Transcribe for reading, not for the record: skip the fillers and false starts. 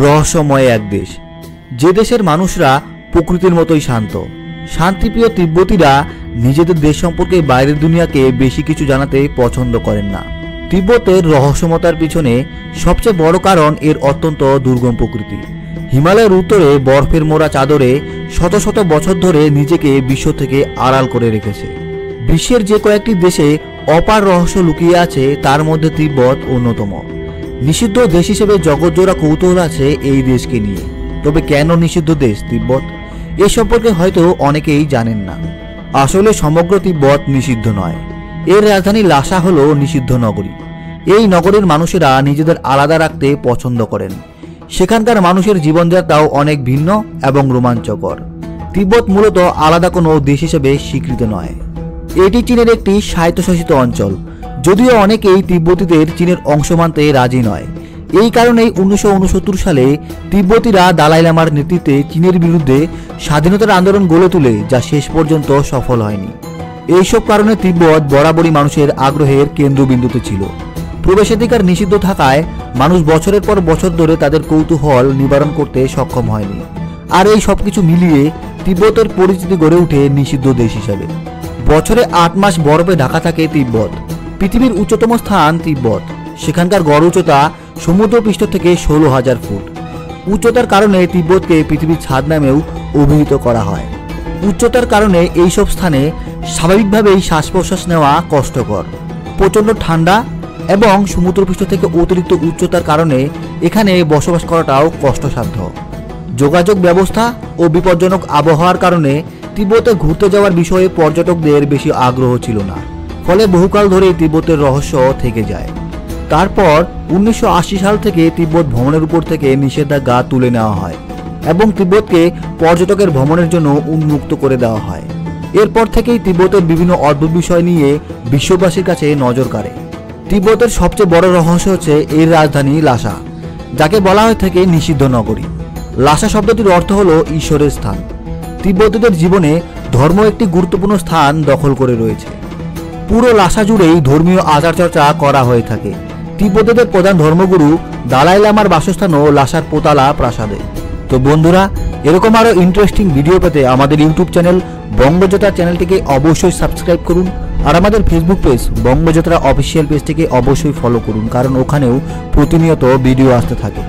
রহস্যময় এক দেশ, যে দেশের মানুষরা প্রকৃতির মতোই শান্ত। শান্তিপ্রিয় তিব্বতীরা নিজেদের দেশ সম্পর্কে বাইরের দুনিয়াকে বেশি কিছু জানাতে পছন্দ করেন না। তিব্বতের রহস্যমতার পিছনে সবচেয়ে বড় কারণ এর অত্যন্ত দুর্গম প্রকৃতি। হিমালয়ের উত্তরে বরফের মোড়া চাদরে শত শত বছর ধরে নিজেকে বিশ্ব থেকে আড়াল করে রেখেছে। বিশ্বের যে কয়েকটি দেশে অপার রহস্য লুকিয়ে আছে তার মধ্যে তিব্বত অন্যতম। নিষিদ্ধ দেশ হিসেবে জগৎজোড়া কৌতূহল আছে এই দেশকে নিয়ে। তবে কেন নিষিদ্ধ দেশ তিব্বত, এ সম্পর্কে হয়তো অনেকেই জানেন না। আসলে সমগ্র তিব্বত নিষিদ্ধ নয়। এর রাজধানী লাসা হলো নিষিদ্ধ নগরী। এই নগরীর মানুষেরা নিজেদের আলাদা রাখতে পছন্দ করেন। সেখানকার মানুষের জীবনযাত্রাও অনেক ভিন্ন এবং রোমাঞ্চকর। তিব্বত মূলত আলাদা কোনো দেশ হিসেবে স্বীকৃত নয়। এটি চীনের একটি স্বায়ত্তশাসিত অঞ্চল, যদিও অনেকেই তিব্বতীদের চীনের অংশ মানতে রাজি নয়। এই কারণেই 1969 সালে তিব্বতীরা দালাই লামার নেতৃত্বে চীনের বিরুদ্ধে স্বাধীনতার আন্দোলন গড়ে তোলে, যা শেষ পর্যন্ত সফল হয়নি। এইসব কারণে তিব্বত বরাবরই মানুষের আগ্রহের কেন্দ্রবিন্দুতে ছিল। প্রবেশাধিকার নিষিদ্ধ থাকায় মানুষ বছরের পর বছর ধরে তাদের কৌতূহল নিবারণ করতে সক্ষম হয়নি। আর এই সবকিছু মিলিয়ে তিব্বতের পরিচিতি গড়ে ওঠে নিষিদ্ধ দেশ হিসাবে। বছরে 8 মাস বরফে ঢাকা থাকে তিব্বত। পৃথিবীর উচ্চতম স্থান তিব্বত। সেখানকার গড় উচ্চতা সমুদ্রপৃষ্ঠ থেকে 16,000 ফুট। উচ্চতার কারণে তিব্বতকে পৃথিবীর ছাদ নামেও অভিহিত করা হয়। উচ্চতার কারণে এইসব স্থানে স্বাভাবিকভাবেই শ্বাস প্রশ্বাস নেওয়া কষ্টকর। প্রচণ্ড ঠান্ডা এবং সমুদ্রপৃষ্ঠ থেকে অতিরিক্ত উচ্চতার কারণে এখানে বসবাস করাটাও কষ্টসাধ্য। যোগাযোগ ব্যবস্থা ও বিপজ্জনক আবহাওয়ার কারণে তিব্বতে ঘুরতে যাওয়ার বিষয়ে পর্যটকদের বেশি আগ্রহ ছিল না। ফলে বহুকাল ধরে তিব্বতের রহস্য থেকে যায়। তারপর 1980 সাল থেকে তিব্বত ভ্রমণের উপর থেকে নিষেধাজ্ঞা তুলে নেওয়া হয় এবং তিব্বতকে পর্যটকের ভ্রমণের জন্য উন্মুক্ত করে দেওয়া হয়। এরপর থেকেই তিব্বতের বিভিন্ন অদ্ভুত বিষয় নিয়ে বিশ্ববাসীর কাছে নজর কাড়ে। তিব্বতের সবচেয়ে বড় রহস্য হচ্ছে এর রাজধানী লাসা, যাকে বলা হয়ে থাকে নিষিদ্ধ নগরী। লাসা শব্দটির অর্থ হলো ঈশ্বরের স্থান। তিব্বতীদের জীবনে ধর্ম একটি গুরুত্বপূর্ণ স্থান দখল করে রয়েছে। পুরো লাসা জুড়েই ধর্মীয় আচার চর্চা করা হয়ে থাকে। তিব্বতীদের প্রধান ধর্মগুরু দালাই লামার বাসস্থানও লাসার পোতালা প্রাসাদে। তো বন্ধুরা, এরকম আরও ইন্টারেস্টিং ভিডিও পেতে আমাদের ইউটিউব চ্যানেল বঙ্গযাত্রা চ্যানেলটিকে অবশ্যই সাবস্ক্রাইব করুন। আর আমাদের ফেসবুক পেজ বঙ্গযাত্রা অফিসিয়াল পেজটিকে অবশ্যই ফলো করুন, কারণ ওখানেও প্রতিনিয়ত ভিডিও আসতে থাকে।